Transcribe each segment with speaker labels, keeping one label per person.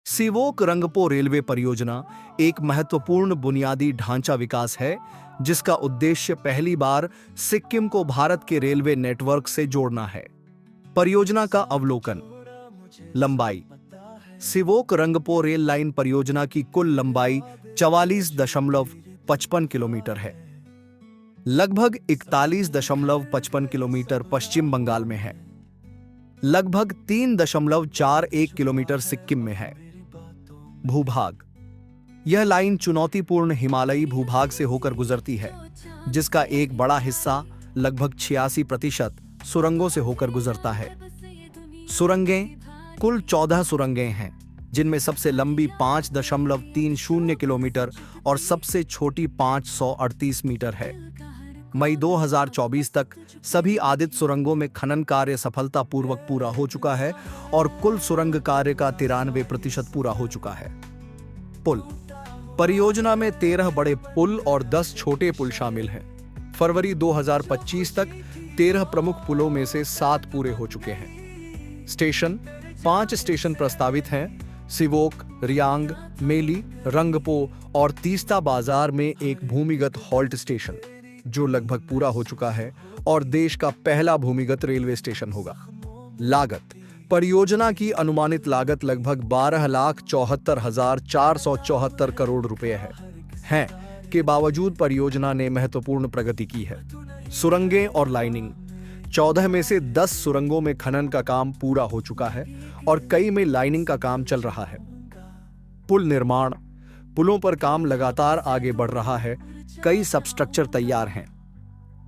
Speaker 1: Sevoke Rangpo railway परियोजना एक महत्वपूर्ण बुनियादी ढांचा विकास है जिसका उद्देश्य पहली बार सिक्किम को भारत के रेलवे नेटवर्क से जोड़ना है। परियोजना का अवलोकन। लंबाई। सिवोक रंगपो रेल लाइन परियोजना की कुल लंबाई 44.55 किलोमीटर है। लगभग 41.55 किलोमीटर पश्चिम बंगाल में है। लगभग 3.41 किलोमीटर सिक्किम में है। भूभाग। यह लाइन चुनौतीपूर्ण हिमालयी भूभाग से होकर गुजरती है, जिसका एक बड़ा हिस्सा लगभग 86% सुरंगों से होकर गुजरता है। सुरंगें। कुल 14 सुरंगें हैं, जिनमें सबसे लंबी 5.30 किलोमीटर और सबसे छोटी 538 मीटर है। मई 2024 तक सभी आदित सुरंगों में खनन कार्य सफलतापूर्वक पूरा हो चुका है और कुल सुरंग कार्य का 93% पूरा हो चुका है। पुल। परियोजना में 13 बड़े पुल और 10 छोटे पुल शामिल हैं। फरवरी 2025 तक 13 प्रमुख पुलों में से 7 पूरे हो चुके हैं। स्टेशन। 5 स्टेशन प्रस्तावित हैं। सिवोक, रियांग, मेली, रंगपो और तीस्ता बाजार में एक भूमिगत हॉल्ट स्टेशन, जो लगभग पूरा हो चुका है और देश का पहला भूमिगत रेलवे स्टेशन होगा। लागत। परियोजना की अनुमानित लागत लगभग 12,74,474 करोड़ रुपए है के बावजूद परियोजना ने महत्वपूर्ण प्रगति की है। सुरंगें और लाइनिंग। 14 में से 10 सुरंगों में खनन का काम पूरा हो चुका है और कई में लाइनिंग का काम चल रहा है। पुल निर्माण। पुलों पर काम लगातार आगे बढ़ रहा है। कई सबस्ट्रक्चर तैयार हैं।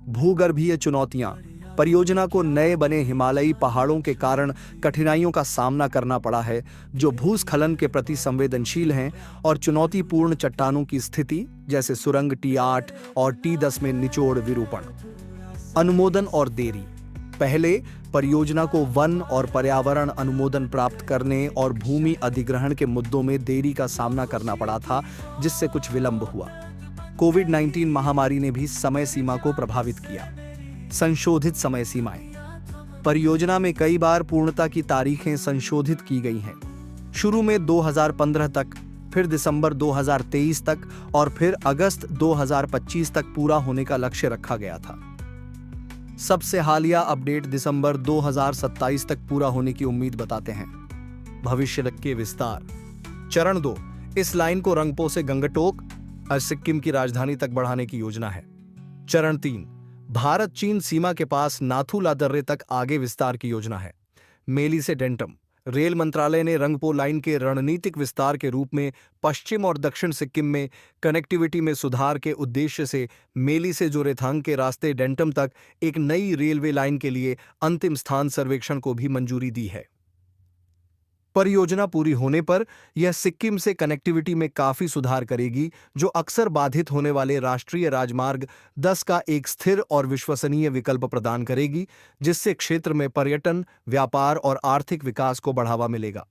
Speaker 1: भूगर्भीय चुनौतियां। परियोजना को नए बने हिमालयी पहाड़ों के कारण कठिनाइयों का सामना करना पड़ा है, जो भूस्खलन के प्रति संवेदनशील हैं और चुनौतीपूर्ण चट्टानों की स्थिति जैसे सुरंग T8 और T10 में निचोड़ विरूपण। अनुमोदन और देरी। पहले परियोजना को वन और पर्यावरण अनुमोदन प्राप्त करने और भूमि अधिग्रहण के मुद्दों में देरी का सामना करना पड़ा था, जिससे कुछ विलंब हुआ। कोविड-19 महामारी ने भी समय सीमा को प्रभावित किया। संशोधित समय सीमाएं। परियोजना में कई बार पूर्णता की तारीखें संशोधित की गई हैं। शुरू में 2015 तक, फिर दिसंबर 2023 तक और फिर अगस्त 2025 तक पूरा होने का लक्ष्य रखा गया था। सबसे हालिया अपडेट दिसंबर 2027 तक पूरा होने की उम्मीद बताते हैं। भविष्य के विस्तार। चरण 2। इस लाइन को रंगपो से गंगटोक और सिक्किम की राजधानी तक बढ़ाने की योजना है। चरण 3। भारत चीन सीमा के पास नाथुला दर्रे तक आगे विस्तार की योजना है। मेली से डेंटम। रेल मंत्रालय ने रंगपो लाइन के रणनीतिक विस्तार के रूप में पश्चिम और दक्षिण सिक्किम में कनेक्टिविटी में सुधार के उद्देश्य से मेली से जोरेथांग के रास्ते डेंटम तक एक नई रेलवे लाइन के लिए अंतिम स्थान सर्वेक्षण को भी मंजूरी दी है। परियोजना पूरी होने पर यह सिक्किम से कनेक्टिविटी में काफी सुधार करेगी, जो अक्सर बाधित होने वाले राष्ट्रीय राजमार्ग 10 का एक स्थिर और विश्वसनीय विकल्प प्रदान करेगी, जिससे क्षेत्र में पर्यटन, व्यापार और आर्थिक विकास को बढ़ावा मिलेगा।